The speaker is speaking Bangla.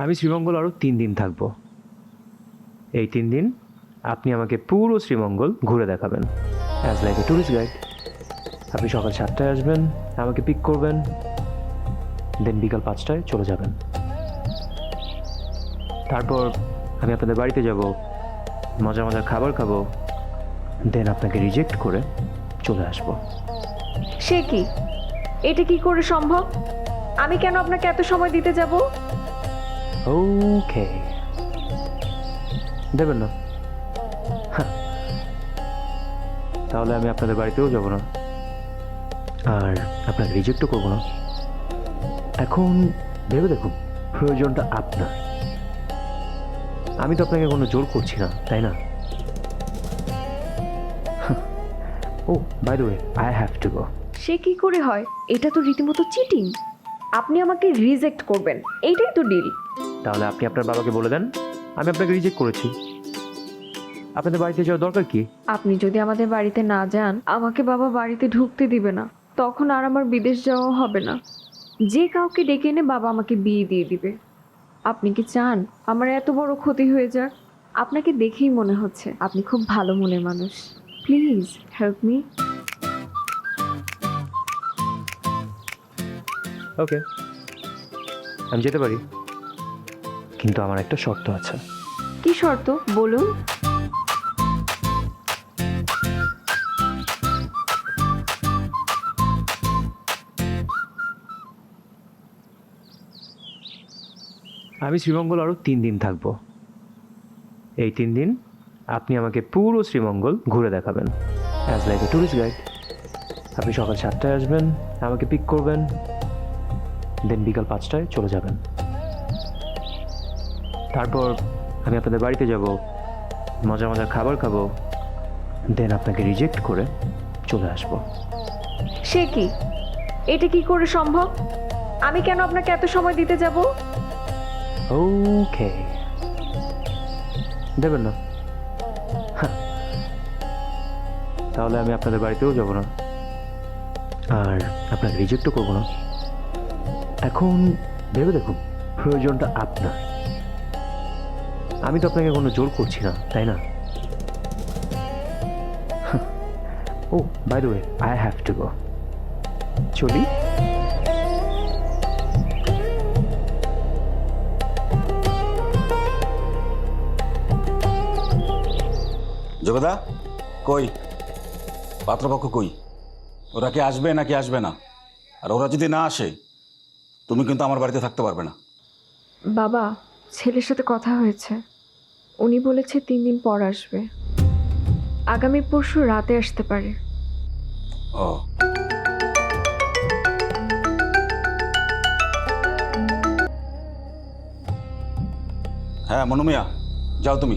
আমি শ্রীমঙ্গল আরও 3 দিন থাকবো। এই 3 দিন আপনি আমাকে পুরো শ্রীমঙ্গল ঘুরে দেখাবেন as like a tourist guide. আপনি সকাল 7টায় আসবেন, আমাকে পিক করবেন, দেন বিকাল 5টায় চলে যাবেন। তারপর আমি আপনাদের বাড়িতে যাব, মজার মজার খাবার খাবো, দেন আপনাকে রিজেক্ট করে চলে আসবো। সে কি? এটা কি করে সম্ভব? আমি কেন আপনাকে এত সময় দিতে যাব? ওকে, দেবেন না? হ্যাঁ, তাহলে আমি আপনাদের বাড়িতেও যাব না, আর আপনাকে রিজেক্টও করবো না। এখন ভেবে দেখুন, প্রয়োজনটা আপনার। আমি তো আপনাকে কোনো জোর করছি না, তাই না? Oh by the way, I have to go. সে কি করে হয়? এটা তো রীতিমতো চিটিং। আপনি আমাকে রিজেক্ট করবেন, এইটাই তো ডিল। তাহলে আপনি আপনার বাবাকে বলে দেন আমি আপনাকে রিজেক্ট করেছি। আপনাদের বাড়িতে যাওয়ার দরকার কি? আপনি যদি আমাদের বাড়িতে না যান, আমাকে বাবা বাড়িতে ঢুকতে দিবে না। তখন আর আমার বিদেশ যাওয়া হবে না। যে কাউকে ডেকে এনে বাবা আমাকে বিয়ে দিয়ে দিবে। আপনি কি চান আমার এত বড় ক্ষতি হয়ে যাক? আপনাকে দেখেই মনে হচ্ছে আপনি খুব ভালো মনের মানুষ। Please help me. ওকে, আমি যেতে পারি, কিন্তু আমার একটা শর্ত আছে। কি শর্ত বলুন? আমি শ্রীমঙ্গল আরও 3 দিন থাকবো। এই 3 দিন আপনি আমাকে পুরো শ্রীমঙ্গল ঘুরে দেখাবেন as like a tourist guide. আপনি সকাল 7টায় আসবেন, আমাকে পিক করবেন, দেন বিকাল 5টায় চলে যাবেন। তারপর আমি আপনাদের বাড়িতে যাব, মজার মজার খাবার খাবো, দেন আপনাকে রিজেক্ট করে চলে আসবো। সে কি? এটা কি করে সম্ভব? আমি কেন আপনাকে এত সময় দিতে যাব? ওকে, দেবেন না? হ্যাঁ, তাহলে আমি আপনাদের বাড়িতেও যাব না, আর আপনাকে রিজেক্টও করবো না। এখন ভেবে দেখুন, প্রয়োজনটা আপনার। আমি তো আপনাকে কোনো জোর করছি না, তাই না? Oh by the way, I have to go. চলি। যোগদা কই? পাত্রপক্ষ কই? ওরা কি আসবে নাকি আসবে না? আর ওরা যদি না আসে, তুমি কিন্তু আমার বাড়িতে থাকতে পারবে না। বাবা, ছেলের সাথে কথা হয়েছে। উনি বলেছে 3 দিন পর আসবে। আগামী পরশু রাতে আসতে পারে। ও, হ্যাঁ মনু মিয়া, যাও তুমি।